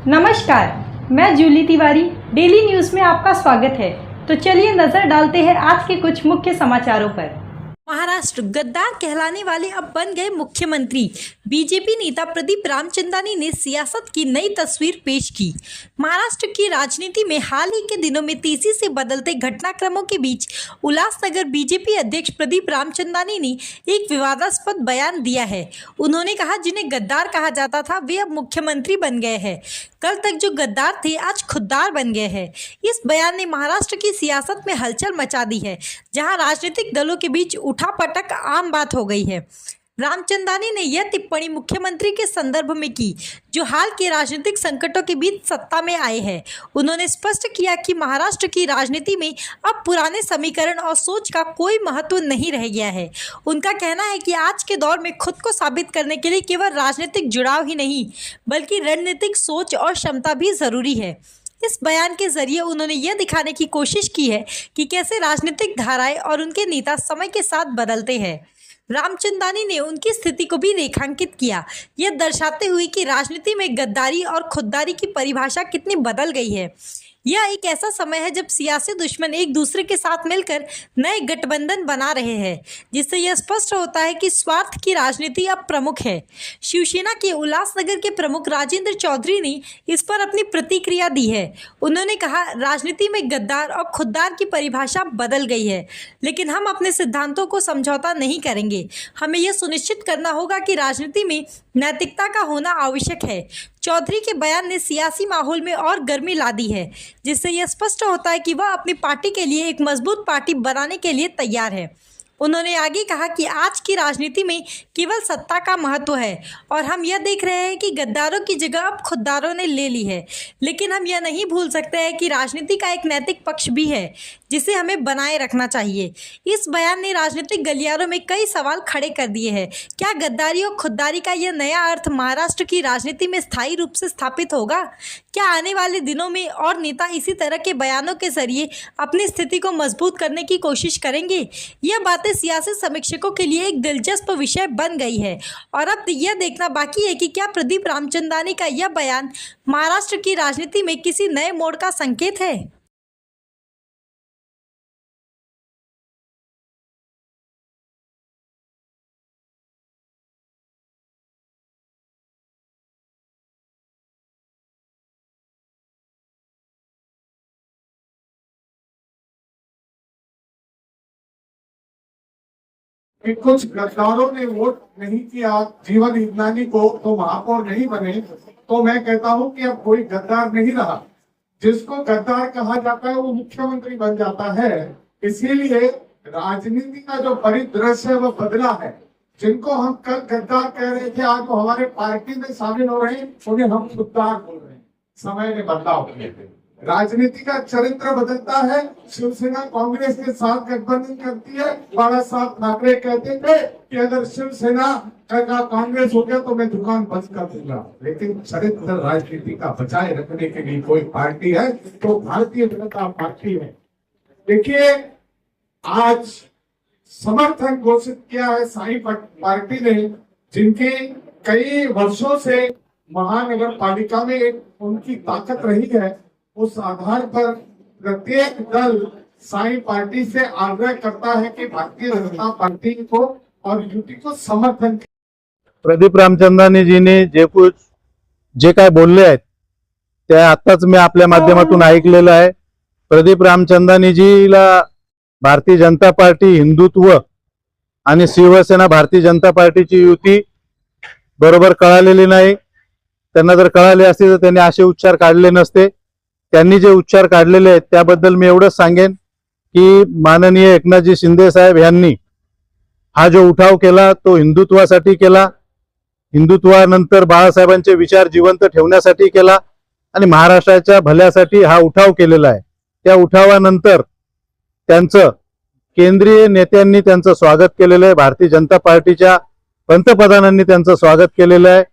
नमस्कार, मैं Jully Tiwari. Daily news में आपका स्वागत है। तो चलिए नजर डालते हैं आज के कुछ मुख्य समाचारों पर। महाराष्ट्र गद्दार कहलाने वाले अब बन गए मुख्यमंत्री। बीजेपी नेता प्रदीप रामचंदानी ने सियासत की नई तस्वीर पेश की। महाराष्ट्र की राजनीति में हाल ही के दिनों में तेजी से बदलते घटनाक्रमों के बीच उल्लासनगर बीजेपी अध्यक्ष प्रदीप रामचंदानी ने एक विवादास्पद बयान दिया है। उन्होंने कहा, जिन्हें गद्दार कहा जाता था वे अब मुख्यमंत्री बन गए हैं। कल तक जो गद्दार थे आज खुद्दार बन गए हैं। इस बयान ने महाराष्ट्र की सियासत में हलचल मचा दी है, जहां राजनीतिक दलों के बीच उठापटक आम बात हो गई है। रामचंदानी ने यह टिप्पणी मुख्यमंत्री के संदर्भ में की, जो हाल के राजनीतिक संकटों के बीच सत्ता में आए हैं। उन्होंने स्पष्ट किया कि महाराष्ट्र की राजनीति में अब पुराने समीकरण और सोच का कोई महत्व नहीं रह गया है। उनका कहना है कि आज के दौर में खुद को साबित करने के लिए केवल राजनीतिक जुड़ाव ही नहीं, बल्कि रणनीतिक सोच और क्षमता भी जरूरी है। इस बयान के जरिए उन्होंने यह दिखाने की कोशिश की है कि कैसे राजनीतिक धाराएं और उनके नेता समय के साथ बदलते हैं। रामचंदानी ने उनकी स्थिति को भी रेखांकित किया, यह दर्शाते हुए कि राजनीति में गद्दारी और खुददारी की परिभाषा कितनी बदल गई है। यह एक ऐसा समय है जब सियासी दुश्मन एक दूसरे के साथ मिलकर नए गठबंधन बना रहे हैं, जिससे यह स्पष्ट होता है कि स्वार्थ की राजनीति अब प्रमुख है। शिवसेना के उल्लासनगर के प्रमुख राजेंद्र चौधरी ने इस पर अपनी प्रतिक्रिया दी है। उन्होंने कहा, राजनीति में गद्दार और खुददार की परिभाषा बदल गई है, लेकिन हम अपने सिद्धांतों को समझौता नहीं करेंगे। हमें यह सुनिश्चित करना होगा कि राजनीति में नैतिकता का होना आवश्यक है। चौधरी के बयान ने सियासी माहौल में और गर्मी ला दी है, जिससे यह स्पष्ट होता है कि वह अपनी पार्टी के लिए एक मजबूत पार्टी बनाने के लिए तैयार है। उन्होंने आगे कहा कि आज की राजनीति में केवल सत्ता का महत्व है और हम यह देख रहे हैं कि गद्दारों की जगह अब खुददारों ने ले ली है। लेकिन हम यह नहीं भूल सकते हैं कि राजनीति का एक नैतिक पक्ष भी है, जिसे हमें बनाए रखना चाहिए। इस बयान ने राजनीतिक गलियारों में कई सवाल खड़े कर दिए हैं। क्या गद्दारी और खुददारी का यह नया अर्थ महाराष्ट्र की राजनीति में स्थायी रूप से स्थापित होगा? क्या आने वाले दिनों में और नेता इसी तरह के बयानों के जरिए अपनी स्थिति को मजबूत करने की कोशिश करेंगे? यह बातें सियासी समीक्षकों के लिए एक दिलचस्प विषय बन गई है और अब यह देखना बाकी है कि क्या प्रदीप रामचंदानी का यह बयान महाराष्ट्र की राजनीति में किसी नए मोड़ का संकेत है। कि कुछ गद्दारों ने वोट नहीं किया जीवन हिंगलानी को, तो महापौर नहीं बने। तो मैं कहता हूं कि अब कोई गद्दार नहीं रहा। जिसको गद्दार कहा जाता है वो मुख्यमंत्री बन जाता है। इसीलिए राजनीति का जो परिदृश्य है वो बदला है। जिनको हम कल गद्दार कह रहे थे, आज वो हमारे पार्टी में शामिल हो रहे हैं, उन्हें हम खुददार बोल रहे हैं। समय ने बदलाव किए थे, राजनीति का चरित्र बदलता है। शिवसेना कांग्रेस के साथ गठबंधन करती है। बाला साहब ठाकरे कहते थे कि अगर शिवसेना का कांग्रेस हो गया तो मैं दुकान बंद कर दूंगा। लेकिन चरित्र राजनीति का बचाए रखने के लिए कोई पार्टी है तो भारतीय जनता पार्टी है। देखिए, आज समर्थन घोषित किया है साई पार्टी ने, जिनके कई वर्षों से महानगर पालिका में उनकी ताकत रही है। उस आधार पर प्रत्येक दल साई पार्टी से आग्रह करता है कि भारतीय जनता पार्टी को और युति को समर्थन। प्रदीप रामचंदानीजीने जे काय बोलले आहेत ते आताच मी आपल्या माध्यमातून ऐकलेलं आहे। प्रदीप रामचंदानीजीला भारतीय जनता पार्टी, हिंदुत्व आणि शिवसेना भारतीय जनता पार्टीची युती बरोबर कळालेली नाही। त्यांना जर कळाले असते तर त्यांनी असे उच्चार काढले नसते। त्यांनी जे उच्चार काढलेले आहेत त्याबद्दल मी एवढंच सांगेन की माननीय एकनाथजी शिंदे साहेब यांनी हा जो उठाव केला तो हिंदुत्वासाठी केला, हिंदुत्वानंतर बाळासाहेबांचे विचार जिवंत ठेवण्यासाठी केला आणि महाराष्ट्राच्या भल्यासाठी हा उठाव केलेला आहे। त्या उठावानंतर त्यांचं केंद्रीय नेत्यांनी त्यांचं स्वागत केलेलं आहे, भारतीय जनता पार्टीच्या पंतप्रधानांनी त्यांचं स्वागत केलेलं आहे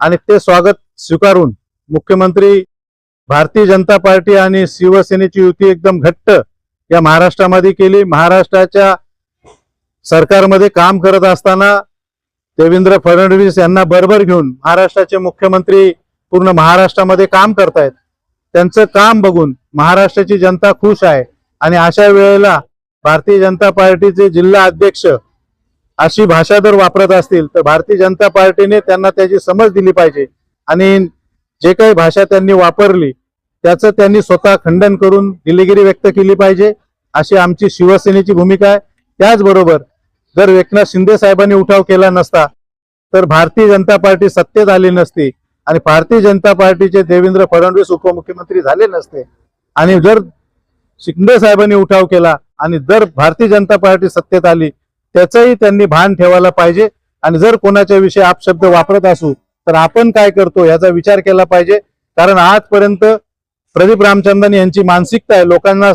आणि ते स्वागत स्वीकारून मुख्यमंत्री भारतीय जनता पार्टी आणि शिवसेनेची युती एकदम घट्ट या महाराष्ट्रामध्ये केली। महाराष्ट्राच्या सरकारमध्ये काम करत असताना देवेंद्र फडणवीस यांना बरोबर घेऊन महाराष्ट्राचे मुख्यमंत्री पूर्ण महाराष्ट्रामध्ये काम करतायत. त्यांचं काम बघून महाराष्ट्राची जनता खुश आहे आणि अशा वेळेला भारतीय जनता पार्टीचे जिल्हा अध्यक्ष अशी भाषा जर वापरत असतील तर भारतीय जनता पार्टीने त्यांना त्याची समज दिली पाहिजे आणि जे काही भाषा त्यांनी वापरली त्याचं त्यांनी स्वतः खंडन करून दिलगिरी व्यक्त केली पाहिजे, अशी आमची शिवसेनेची भूमिका आहे. त्याचबरोबर जर एकनाथ शिंदे साहेबांनी उठाव केला नसता तर भारतीय जनता पार्टी सत्तेत आली नसती आणि भारतीय जनता पार्टीचे देवेंद्र फडणवीस उपमुख्यमंत्री झाले नसते. आणि जर शिंदे साहेबांनी उठाव केला आणि जर भारतीय जनता पार्टी सत्तेत आली त्याचंही त्यांनी भान ठेवायला पाहिजे. आणि जर कोणाच्या विषयी अपशब्द वापरत असू तर आपण काय करतो याचा विचार केला पाहिजे. कारण आजपर्यंत प्रदीप रामचंद्रन यांची मानसिकता आहे लोकांना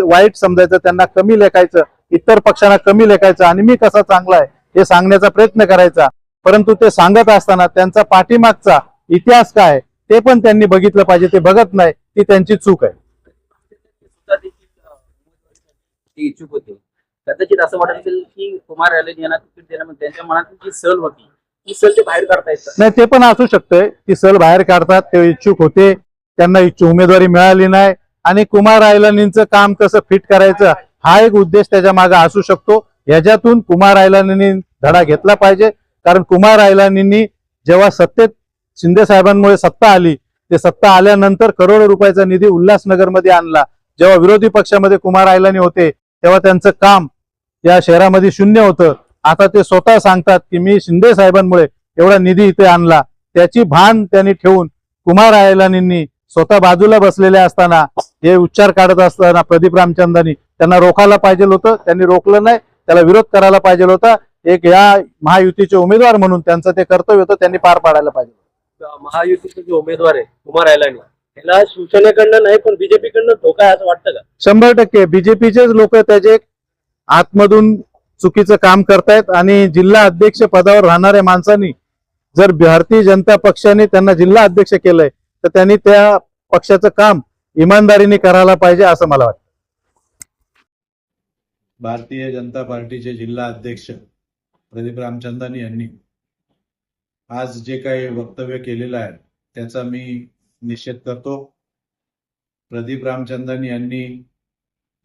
वाईट समजायचं, त्यांना कमी लेखायचं, इतर पक्षांना कमी लेखायचं आणि मी कसा चांगला आहे हे सांगण्याचा प्रयत्न करायचा. परंतु ते सांगत असताना त्यांचा पाठीमागचा इतिहास काय ते पण त्यांनी बघितलं पाहिजे. ते बघत नाही, ती त्यांची चूक आहे. ते इच्छुक होते. कदाचित असं वाटत असेल की कुमार यादव यांना तिकीट देण्यामध्ये त्यांच्या मनात जी सल होती ती सल ते बाहेर काढता येत नाही, ते पण असू शकतंय. ती सल बाहेर काढतात, ते इच्छुक होते, त्यांना उमेदवारी मिळाली नाही आणि कुमार आयलानींचं काम कसं फिट करायचं हा एक उद्देश त्याच्या मागे असू शकतो. याच्यातून कुमार आयलानींनी धडा घेतला पाहिजे. कारण कुमार आयलानींनी जेव्हा सत्तेत शिंदे साहेबांमुळे सत्ता आली, ते सत्ता आल्यानंतर करोडो रुपयाचा निधी उल्हासनगरमध्ये आणला. जेव्हा विरोधी पक्षामध्ये कुमार आयलानी होते तेव्हा त्यांचं काम या शहरामध्ये शून्य होतं. आता ते स्वतः सांगतात की मी शिंदे साहेबांमुळे एवढा निधी इथे आणला. त्याची भान त्यांनी ठेवून कुमार आयलानींनी स्वतः बाजूला बसलेले असताना हे उच्चार काढत असताना प्रदीप रामचंद्रांनी त्यांना रोखायला पाहिजे होतं. त्यांनी रोखलं नाही, त्याला विरोध करायला पाहिजे होता. एक या महायुतीचे उमेदवार म्हणून त्यांचं ते कर्तव्य होतं, त्यांनी पार पाडायला पाहिजे. महायुतीचे जे उमेदवार आहे कुमार यायलानी याला शिवसेनेकडनं नाही पण बीजेपीकडनं धोका आहे असं वाटतं का? 100% बीजेपीचेच लोक त्याचे आतमधून चुकीचं काम करतायत आणि जिल्हा अध्यक्ष पदावर राहणाऱ्या माणसांनी जर भारतीय जनता पक्षाने त्यांना जिल्हा अध्यक्ष केलंय तर त्यांनी त्या पक्षाचं काम इमानदारीने करायला पाहिजे असं मला वाटतं. भारतीय जनता पार्टीचे जिल्हा अध्यक्ष प्रदीप रामचंद्रन यांनी आज जे काही वक्तव्य केलेलं आहे त्याचा मी निषेध करतो. प्रदीप रामचंद्रन यांनी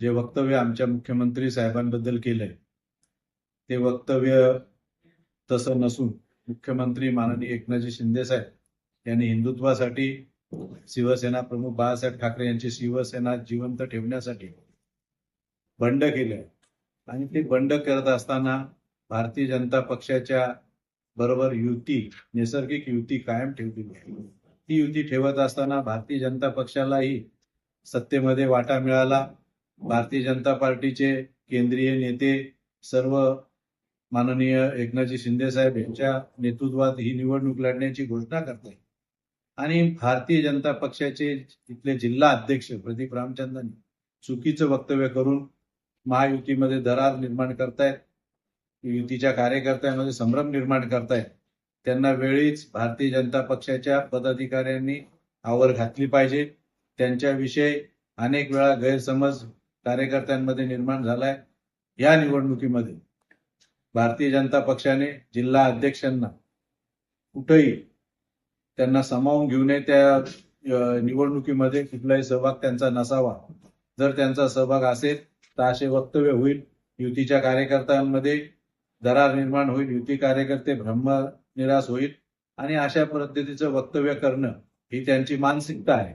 जे वक्तव्य आमच्या मुख्यमंत्री साहेबांबद्दल केलंय ते वक्तव्य तसं नसून मुख्यमंत्री माननीय एकनाथजी शिंदे साहेब यांनी हिंदुत्वासाठी शिवसेना प्रमुख बाळासाहेब ठाकरे यांची शिवसेना जिवंत ठेवण्यासाठी बंड केले आणि ते बंड करत असताना भारतीय जनता पक्षाच्या बरोबर युती, नैसर्गिक युती कायम ठेवली आहे. ती युती ठेवत असताना भारतीय जनता पक्षालाही सत्तेमध्ये वाटा मिळाला. भारतीय जनता पार्टीचे केंद्रीय नेते सर्व माननीय एकनाथजी शिंदे साहेब यांच्या नेतृत्वात ही निवडणूक लढण्याची घोषणा करतात आणि भारतीय जनता पक्षाचे इथले जिल्हा अध्यक्ष प्रदीप रामचंद्रन चुकीचं वक्तव्य करून महायुतीमध्ये दरार निर्माण करतायत, युतीच्या कार्यकर्त्यांमध्ये संभ्रम निर्माण करतायत. त्यांना वेळीच भारतीय जनता पक्षाच्या पदाधिकाऱ्यांनी आवर घातली पाहिजे. त्यांच्याविषयी अनेक वेळा गैरसमज कार्यकर्त्यांमध्ये निर्माण झालाय. या निवडणुकीमध्ये भारतीय जनता पक्षाने जिल्हा अध्यक्षांना कुठेही त्यांना सामावून घेऊ नये. त्या निवडणुकीमध्ये कुठलाही सहभाग त्यांचा नसावा. जर त्यांचा सहभाग असेल तर असे वक्तव्य होईल, युतीच्या कार्यकर्त्यांमध्ये दरार निर्माण होईल, युती कार्यकर्ते भ्रमनिरास होईल आणि अशा पद्धतीचं वक्तव्य करणं ही त्यांची मानसिकता आहे.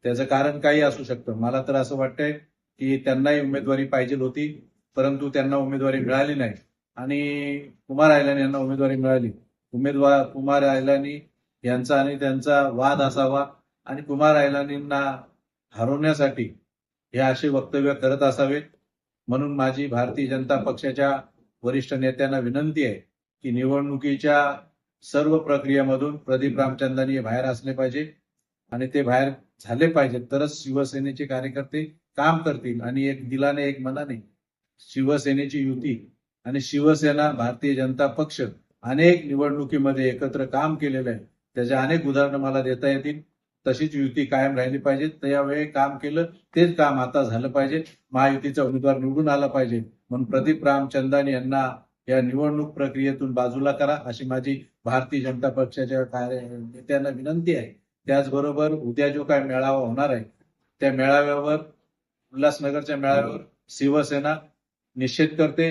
त्याचं कारण काही असू शकतं. मला तर असं वाटतंय की त्यांनाही उमेदवारी पाहिजे होती परंतु त्यांना उमेदवारी मिळाली नाही आणि कुमार आयलानी यांना उमेदवारी मिळाली. कुमार आयलानी यांचा आणि त्यांचा वाद असावा आणि कुमार आयलानींना हरवण्यासाठी हे असे वक्तव्य करत असावेत. म्हणून माझी भारतीय जनता पक्षाच्या वरिष्ठ नेत्यांना विनंती आहे की निवडणुकीच्या सर्व प्रक्रियेमधून प्रदीप रामचंद्रन हे बाहेर असले पाहिजे आणि ते बाहेर झाले पाहिजेत तरच शिवसेनेचे कार्यकर्ते काम करतील आणि एक दिलाने एक मनाने शिवसेनेची युती आणि शिवसेना भारतीय जनता पक्ष अनेक निवडणुकीमध्ये एकत्र काम केलेलं आहे. त्याचे अनेक उदाहरणं मला देता येतील. तशीच युती कायम राहिली पाहिजे. तर यावेळी काम केलं तेच काम आता झालं पाहिजे. महायुतीचा उमेदवार निवडून आला पाहिजे. म्हणून प्रदीप रामचंद्रन यांना या निवडणूक प्रक्रियेतून बाजूला करा अशी माझी भारतीय जनता पक्षाच्या नेत्यांना विनंती आहे. त्याचबरोबर उद्या जो काय मेळावा होणार आहे त्या मेळाव्यावर, उल्हासनगरच्या मेळाव्यावर शिवसेना निषेध करते,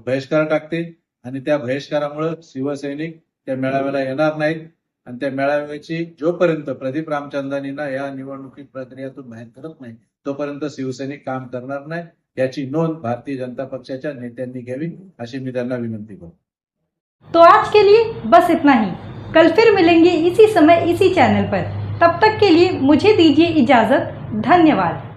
बहिष्कार टाकते आणि त्या बहिष्कारामुळे शिवसैनिक त्या मेळाव्याला येणार नाहीत आणि त्या मेळाव्याची जोपर्यंत प्रदीप रामचंदानींना या निवडणुकी प्रक्रियेतून बाहेर करत नाही तोपर्यंत शिवसैनिक काम करणार नाही, याची नोंद भारतीय जनता पक्षाच्या नेत्यांनी घ्यावी अशी मी त्यांना विनंती करतो. तो आज के लिए बस इतना ही। कल फिर मिलेंगे इसी समय इसी चैनल पर। तब तक के लिए मुझे दीजिए इजाजत। धन्यवाद।